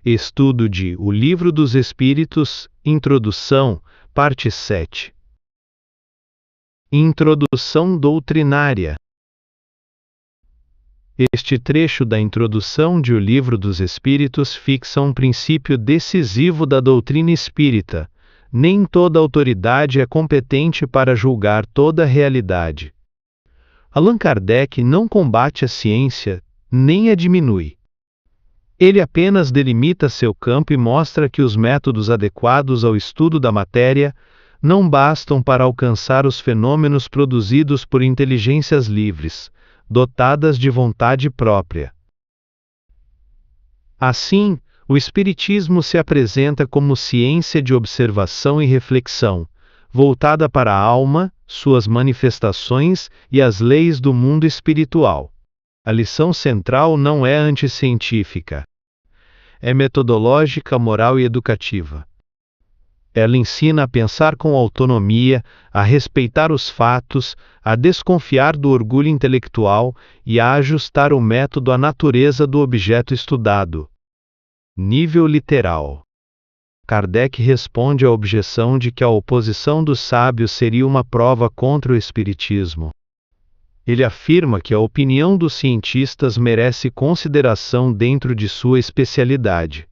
Estudo de O Livro dos Espíritos, Introdução, Parte 7. Introdução doutrinária. Este trecho da introdução de O Livro dos Espíritos fixa um princípio decisivo da doutrina espírita: nem toda autoridade é competente para julgar toda a realidade. Allan Kardec não combate a ciência, nem a diminui. Ele apenas delimita seu campo e mostra que os métodos adequados ao estudo da matéria não bastam para alcançar os fenômenos produzidos por inteligências livres, dotadas de vontade própria. Assim, o Espiritismo se apresenta como ciência de observação e reflexão, voltada para a alma, suas manifestações e as leis do mundo espiritual. A lição central não é anticientífica. É metodológica, moral e educativa. Ela ensina a pensar com autonomia, a respeitar os fatos, a desconfiar do orgulho intelectual e a ajustar o método à natureza do objeto estudado. Nível literal. Kardec responde à objeção de que a oposição dos sábios seria uma prova contra o Espiritismo. Ele afirma que a opinião dos cientistas merece consideração dentro de sua especialidade.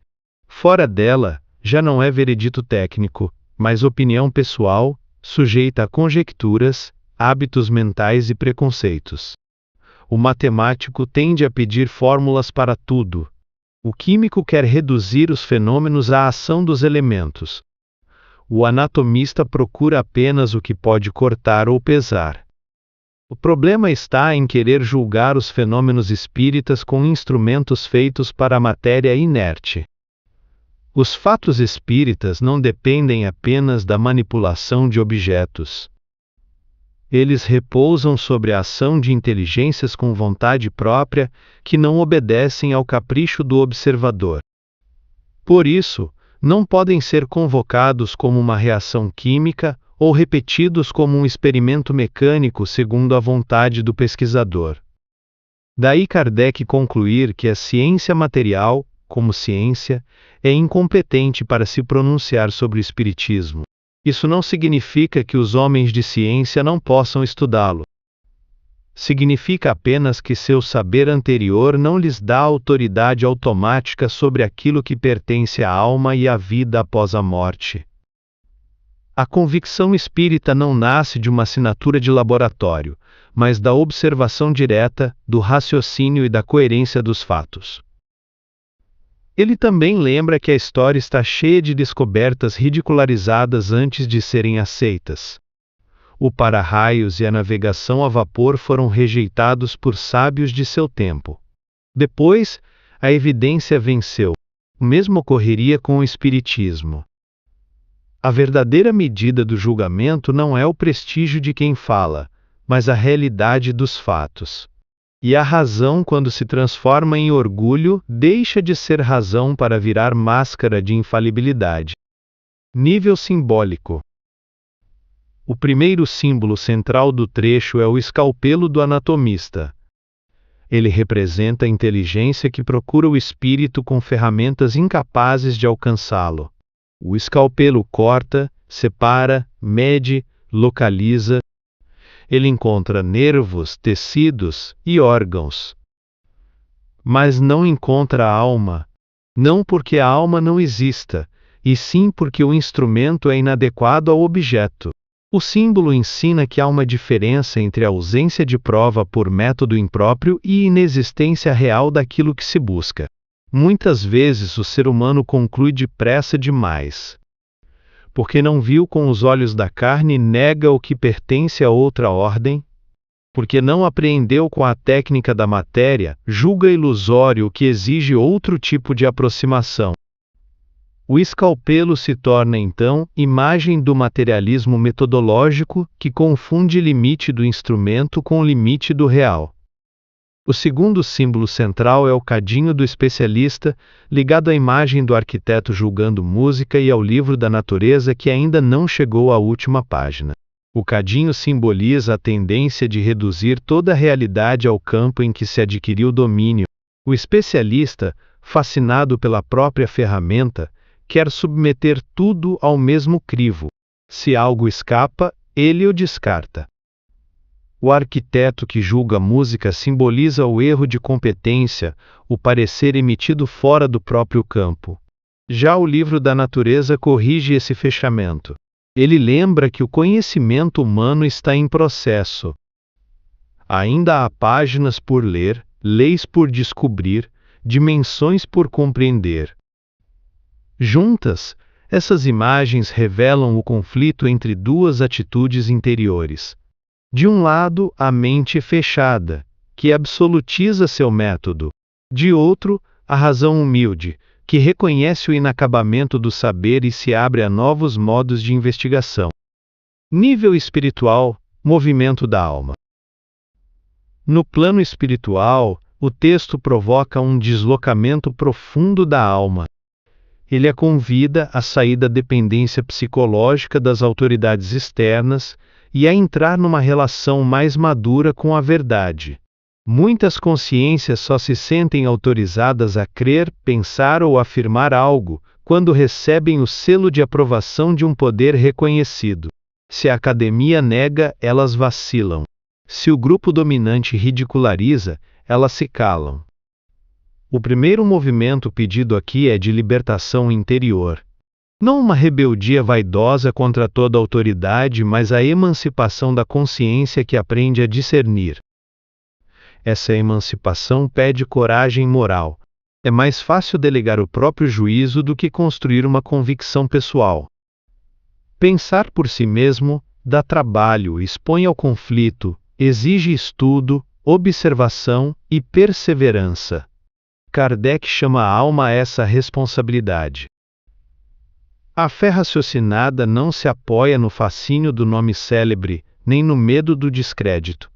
Fora dela, já não é veredito técnico, mas opinião pessoal, sujeita a conjecturas, hábitos mentais e preconceitos. O matemático tende a pedir fórmulas para tudo. O químico quer reduzir os fenômenos à ação dos elementos. O anatomista procura apenas o que pode cortar ou pesar. O problema está em querer julgar os fenômenos espíritas com instrumentos feitos para a matéria inerte. Os fatos espíritas não dependem apenas da manipulação de objetos. Eles repousam sobre a ação de inteligências com vontade própria que não obedecem ao capricho do observador. Por isso, não podem ser convocados como uma reação química ou repetidos como um experimento mecânico segundo a vontade do pesquisador. Daí Kardec concluir que a ciência material, como ciência, é incompetente para se pronunciar sobre o Espiritismo. Isso não significa que os homens de ciência não possam estudá-lo. Significa apenas que seu saber anterior não lhes dá autoridade automática sobre aquilo que pertence à alma e à vida após a morte. A convicção espírita não nasce de uma assinatura de laboratório, mas da observação direta, do raciocínio e da coerência dos fatos. Ele também lembra que a história está cheia de descobertas ridicularizadas antes de serem aceitas. O para-raios e a navegação a vapor foram rejeitados por sábios de seu tempo. Depois, a evidência venceu. O mesmo ocorreria com o Espiritismo. A verdadeira medida do julgamento não é o prestígio de quem fala, mas a realidade dos fatos. E a razão, quando se transforma em orgulho, deixa de ser razão para virar máscara de infalibilidade. Nível simbólico. O primeiro símbolo central do trecho é o escalpelo do anatomista. Ele representa a inteligência que procura o espírito com ferramentas incapazes de alcançá-lo. O escalpelo corta, separa, mede, localiza. Ele encontra nervos, tecidos e órgãos. Mas não encontra a alma. Não porque a alma não exista, e sim porque o instrumento é inadequado ao objeto. O símbolo ensina que há uma diferença entre a ausência de prova por método impróprio e inexistência real daquilo que se busca. Muitas vezes o ser humano conclui depressa demais. Porque não viu com os olhos da carne, nega o que pertence a outra ordem. Porque não apreendeu com a técnica da matéria, julga ilusório o que exige outro tipo de aproximação. O escalpelo se torna então imagem do materialismo metodológico que confunde limite do instrumento com o limite do real. O segundo símbolo central é o cadinho do especialista, ligado à imagem do arquiteto julgando música e ao livro da natureza que ainda não chegou à última página. O cadinho simboliza a tendência de reduzir toda a realidade ao campo em que se adquiriu domínio. O especialista fascinado pela própria ferramenta, quer submeter tudo ao mesmo crivo. Se algo escapa, ele o descarta. O arquiteto que julga a música simboliza o erro de competência, o parecer emitido fora do próprio campo. Já o livro da natureza corrige esse fechamento. Ele lembra que o conhecimento humano está em processo. Ainda há páginas por ler, leis por descobrir, dimensões por compreender. Juntas, essas imagens revelam o conflito entre duas atitudes interiores. De um lado, a mente fechada, que absolutiza seu método. De outro, a razão humilde, que reconhece o inacabamento do saber e se abre a novos modos de investigação. Nível espiritual, movimento da alma. No plano espiritual, o texto provoca um deslocamento profundo da alma. Ele a convida a sair da dependência psicológica das autoridades externas e a entrar numa relação mais madura com a verdade. Muitas consciências só se sentem autorizadas a crer, pensar ou afirmar algo quando recebem o selo de aprovação de um poder reconhecido. Se a academia nega, elas vacilam. Se o grupo dominante ridiculariza, elas se calam. O primeiro movimento pedido aqui é de libertação interior. Não uma rebeldia vaidosa contra toda autoridade, mas a emancipação da consciência que aprende a discernir. Essa emancipação pede coragem moral. É mais fácil delegar o próprio juízo do que construir uma convicção pessoal. Pensar por si mesmo dá trabalho, expõe ao conflito, exige estudo, observação e perseverança. Kardec chama a alma a essa responsabilidade. A fé raciocinada não se apoia no fascínio do nome célebre, nem no medo do descrédito.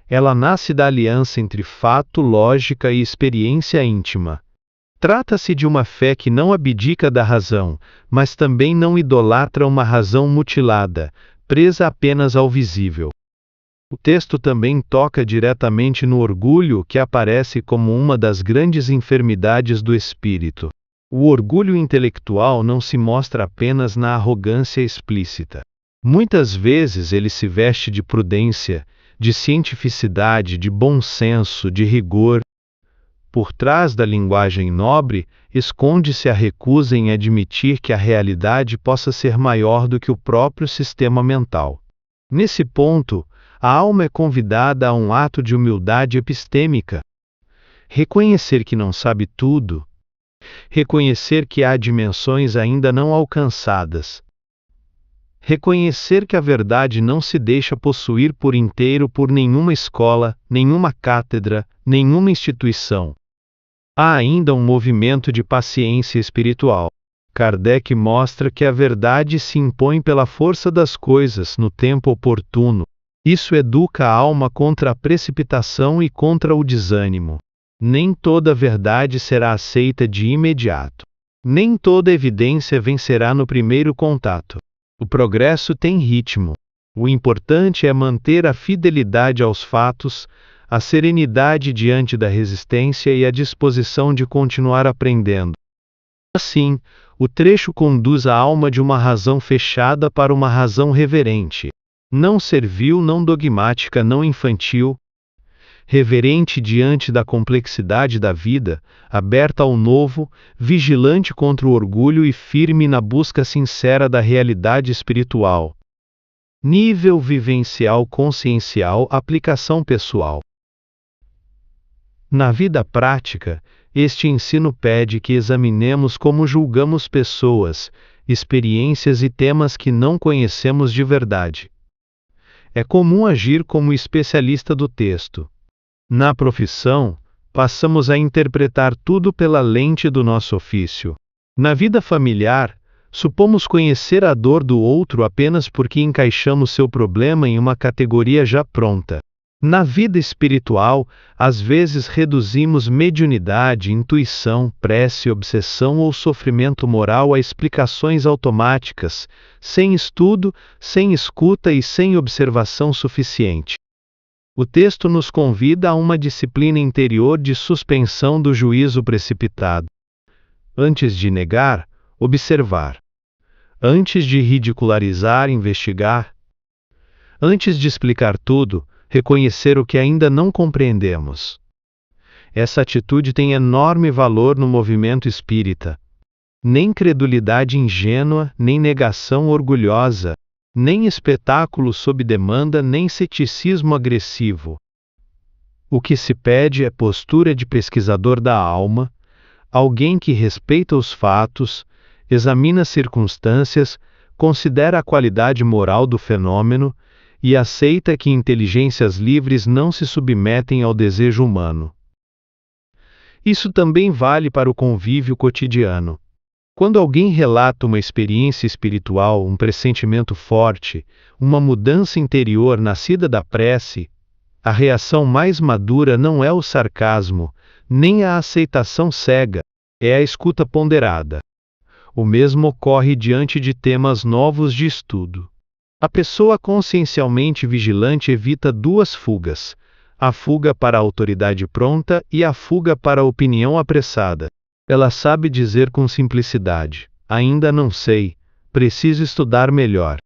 Ela nasce da aliança entre fato, lógica e experiência íntima. Trata-se de uma fé que não abdica da razão, mas também não idolatra uma razão mutilada, presa apenas ao visível. O texto também toca diretamente no orgulho, que aparece como uma das grandes enfermidades do espírito. O orgulho intelectual não se mostra apenas na arrogância explícita. Muitas vezes ele se veste de prudência, de cientificidade, de bom senso, de rigor. Por trás da linguagem nobre, esconde-se a recusa em admitir que a realidade possa ser maior do que o próprio sistema mental. Nesse ponto, a alma é convidada a um ato de humildade epistêmica. Reconhecer que não sabe tudo. Reconhecer que há dimensões ainda não alcançadas. Reconhecer que a verdade não se deixa possuir por inteiro por nenhuma escola, nenhuma cátedra, nenhuma instituição. Há ainda um movimento de paciência espiritual. Kardec mostra que a verdade se impõe pela força das coisas no tempo oportuno. Isso educa a alma contra a precipitação e contra o desânimo. Nem toda verdade será aceita de imediato. Nem toda evidência vencerá no primeiro contato. O progresso tem ritmo. O importante é manter a fidelidade aos fatos, a serenidade diante da resistência e a disposição de continuar aprendendo. Assim, o trecho conduz a alma de uma razão fechada para uma razão reverente. Não servil, não dogmática, não infantil. Reverente diante da complexidade da vida, aberta ao novo, vigilante contra o orgulho e firme na busca sincera da realidade espiritual. Nível vivencial consciencial, aplicação pessoal. Na vida prática, este ensino pede que examinemos como julgamos pessoas, experiências e temas que não conhecemos de verdade. É comum agir como especialista do texto. Na profissão, passamos a interpretar tudo pela lente do nosso ofício. Na vida familiar, supomos conhecer a dor do outro apenas porque encaixamos seu problema em uma categoria já pronta. Na vida espiritual, às vezes reduzimos mediunidade, intuição, prece, obsessão ou sofrimento moral a explicações automáticas, sem estudo, sem escuta e sem observação suficiente. O texto nos convida a uma disciplina interior de suspensão do juízo precipitado. Antes de negar, observar. Antes de ridicularizar, investigar. Antes de explicar tudo, reconhecer o que ainda não compreendemos. Essa atitude tem enorme valor no movimento espírita. Nem credulidade ingênua, nem negação orgulhosa, nem espetáculo sob demanda, nem ceticismo agressivo. O que se pede é postura de pesquisador da alma, alguém que respeita os fatos, examina as circunstâncias, considera a qualidade moral do fenômeno e aceita que inteligências livres não se submetem ao desejo humano. Isso também vale para o convívio cotidiano. Quando alguém relata uma experiência espiritual, um pressentimento forte, uma mudança interior nascida da prece, a reação mais madura não é o sarcasmo, nem a aceitação cega, é a escuta ponderada. O mesmo ocorre diante de temas novos de estudo. A pessoa consciencialmente vigilante evita duas fugas: a fuga para a autoridade pronta e a fuga para a opinião apressada. Ela sabe dizer com simplicidade: ainda não sei, preciso estudar melhor.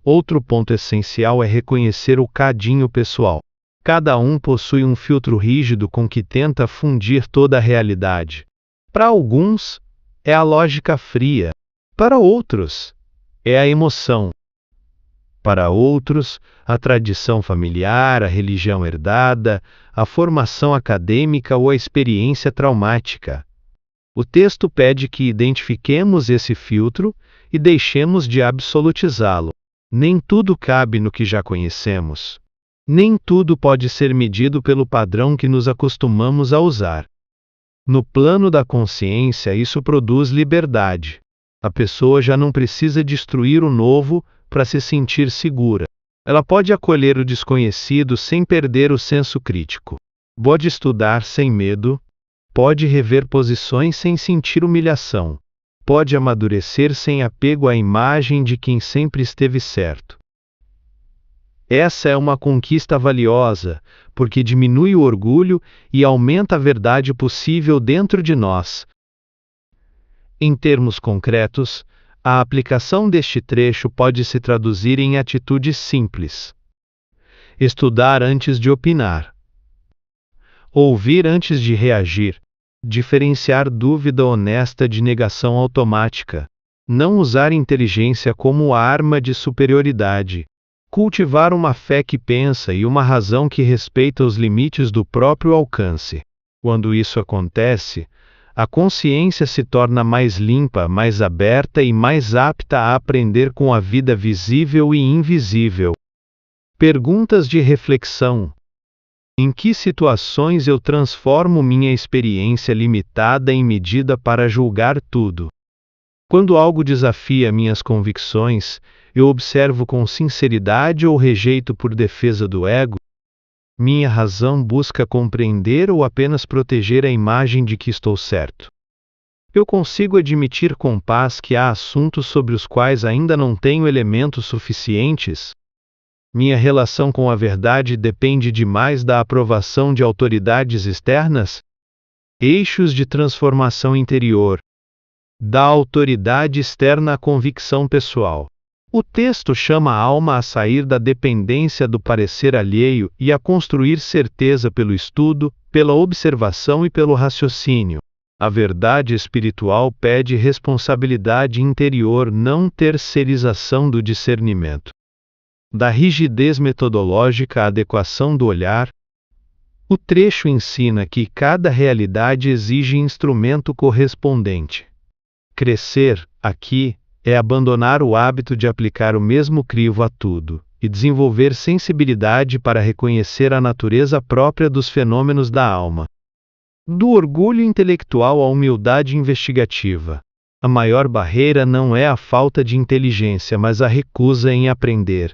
Outro ponto essencial é reconhecer o cadinho pessoal. Cada um possui um filtro rígido com que tenta fundir toda a realidade. Para alguns, é a lógica fria. Para outros, é a emoção. Para outros, a tradição familiar, a religião herdada, a formação acadêmica ou a experiência traumática. O texto pede que identifiquemos esse filtro e deixemos de absolutizá-lo. Nem tudo cabe no que já conhecemos. Nem tudo pode ser medido pelo padrão que nos acostumamos a usar. No plano da consciência, isso produz liberdade. A pessoa já não precisa destruir o novo para se sentir segura. Ela pode acolher o desconhecido sem perder o senso crítico. Pode estudar sem medo. Pode rever posições sem sentir humilhação. Pode amadurecer sem apego à imagem de quem sempre esteve certo. Essa é uma conquista valiosa, porque diminui o orgulho e aumenta a verdade possível dentro de nós. Em termos concretos, a aplicação deste trecho pode se traduzir em atitudes simples. Estudar antes de opinar. Ouvir antes de reagir. Diferenciar dúvida honesta de negação automática. Não usar inteligência como arma de superioridade. Cultivar uma fé que pensa e uma razão que respeita os limites do próprio alcance. Quando isso acontece, a consciência se torna mais limpa, mais aberta e mais apta a aprender com a vida visível e invisível. Perguntas de reflexão. Em que situações eu transformo minha experiência limitada em medida para julgar tudo? Quando algo desafia minhas convicções, eu observo com sinceridade ou rejeito por defesa do ego? Minha razão busca compreender ou apenas proteger a imagem de que estou certo? Eu consigo admitir com paz que há assuntos sobre os quais ainda não tenho elementos suficientes? Minha relação com a verdade depende demais da aprovação de autoridades externas? Eixos de transformação interior. Da autoridade externa à convicção pessoal. O texto chama a alma a sair da dependência do parecer alheio e a construir certeza pelo estudo, pela observação e pelo raciocínio. A verdade espiritual pede responsabilidade interior, não terceirização do discernimento. Da rigidez metodológica à adequação do olhar. O trecho ensina que cada realidade exige instrumento correspondente. Crescer, aqui, é abandonar o hábito de aplicar o mesmo crivo a tudo, e desenvolver sensibilidade para reconhecer a natureza própria dos fenômenos da alma. Do orgulho intelectual à humildade investigativa. A maior barreira não é a falta de inteligência, mas a recusa em aprender.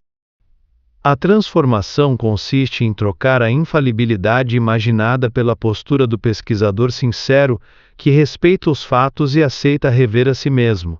A transformação consiste em trocar a infalibilidade imaginada pela postura do pesquisador sincero, que respeita os fatos e aceita rever a si mesmo.